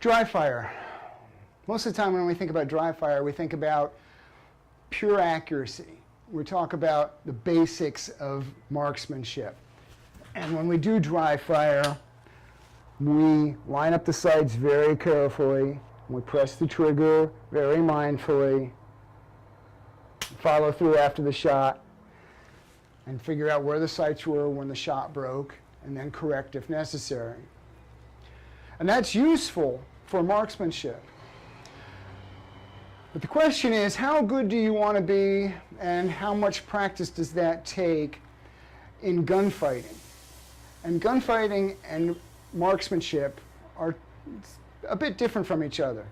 Dry fire. Most of the time when we think about dry fire, we think about pure accuracy. We talk about the basics of marksmanship. And when we do dry fire, we line up the sights very carefully. We press the trigger very mindfully, follow through after the shot, and figure out where the sights were when the shot broke, and then correct if necessary. And that's useful for marksmanship. But the question is, how good do you want to be, and how much practice does that take in gunfighting? And gunfighting and marksmanship are a bit different from each other.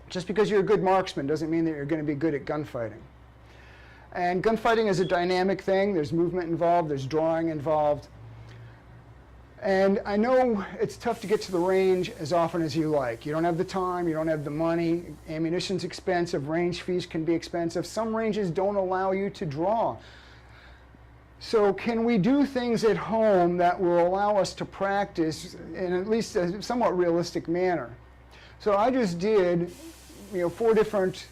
Just because you're a good marksman doesn't mean that you're going to be good at gunfighting. And gunfighting is a dynamic thing. There's movement involved, there's drawing involved. And I know it's tough to get to the range as often as you like. You don't have the time, you don't have the money, ammunition's expensive, range fees can be expensive. Some ranges don't allow you to draw. So can we do things at home that will allow us to practice in at least a somewhat realistic manner? So I just did 4 different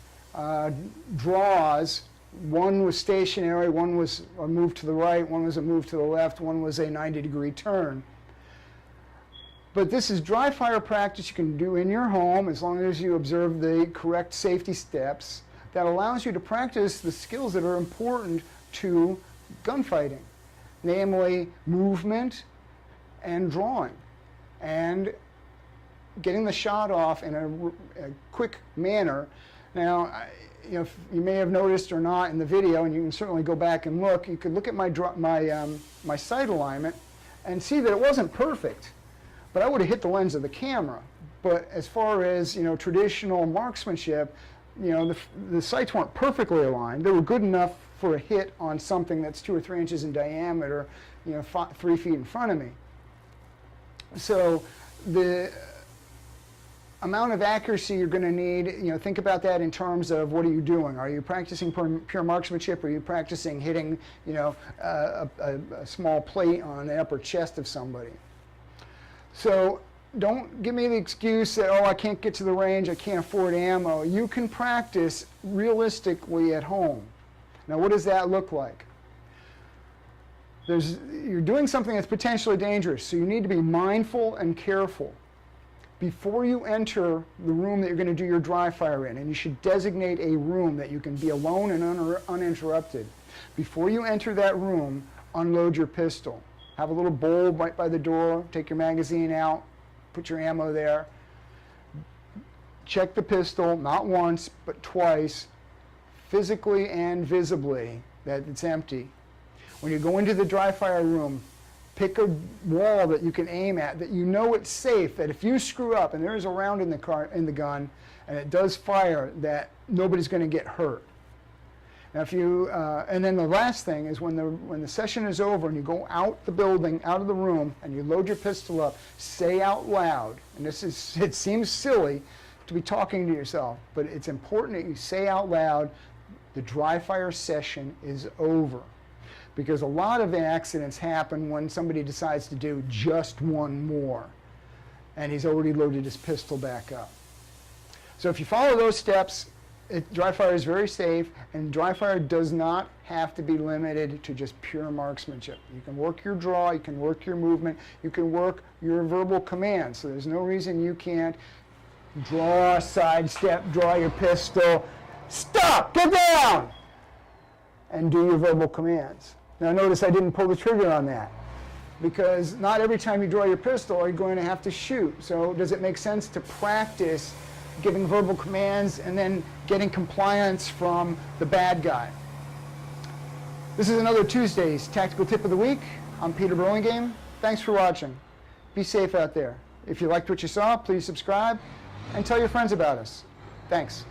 draws. One was stationary, one was a move to the right, one was a move to the left, one was a 90-degree turn. But this is dry fire practice you can do in your home as long as you observe the correct safety steps that allows you to practice the skills that are important to gunfighting, namely movement and drawing, and getting the shot off in a quick manner. Now, you may have noticed or not in the video, and you can certainly go back and look, you could look at my sight alignment and see that it wasn't perfect, but I would have hit the lens of the camera. But as far as traditional marksmanship, the sights weren't perfectly aligned. They were good enough for a hit on something that's 2 or 3 inches in diameter, 3 feet in front of me. So the amount of accuracy you're going to need, think about that in terms of what are you doing? Are you practicing pure marksmanship? Or are you practicing hitting, a small plate on the upper chest of somebody? So don't give me the excuse that, I can't get to the range, I can't afford ammo. You can practice realistically at home. Now, what does that look like? You're doing something that's potentially dangerous, so you need to be mindful and careful before you enter the room that you're going to do your dry fire in, and you should designate a room that you can be alone and uninterrupted. Before you enter that room, unload your pistol. Have a little bowl right by the door, take your magazine out, put your ammo there. Check the pistol, not once, but twice, physically and visibly, that it's empty. When you go into the dry fire room, pick a wall that you can aim at, that you know it's safe, that if you screw up and there's a round in the gun and it does fire, that nobody's going to get hurt. Now, and then the last thing is when the session is over and you go out the building, out of the room, and you load your pistol up, say out loud, and it seems silly to be talking to yourself, but it's important that you say out loud, the dry fire session is over. Because a lot of accidents happen when somebody decides to do just one more, and he's already loaded his pistol back up. So if you follow those steps, dry fire is very safe, and dry fire does not have to be limited to just pure marksmanship. You can work your draw, you can work your movement, you can work your verbal commands. So there's no reason you can't draw, sidestep, draw your pistol, stop, get down, and do your verbal commands. Now notice I didn't pull the trigger on that, because not every time you draw your pistol are you going to have to shoot. So does it make sense to practice giving verbal commands and then getting compliance from the bad guy? This is another Tuesday's Tactical Tip of the Week. I'm Peter Burlingame. Thanks for watching. Be safe out there. If you liked what you saw, please subscribe and tell your friends about us. Thanks.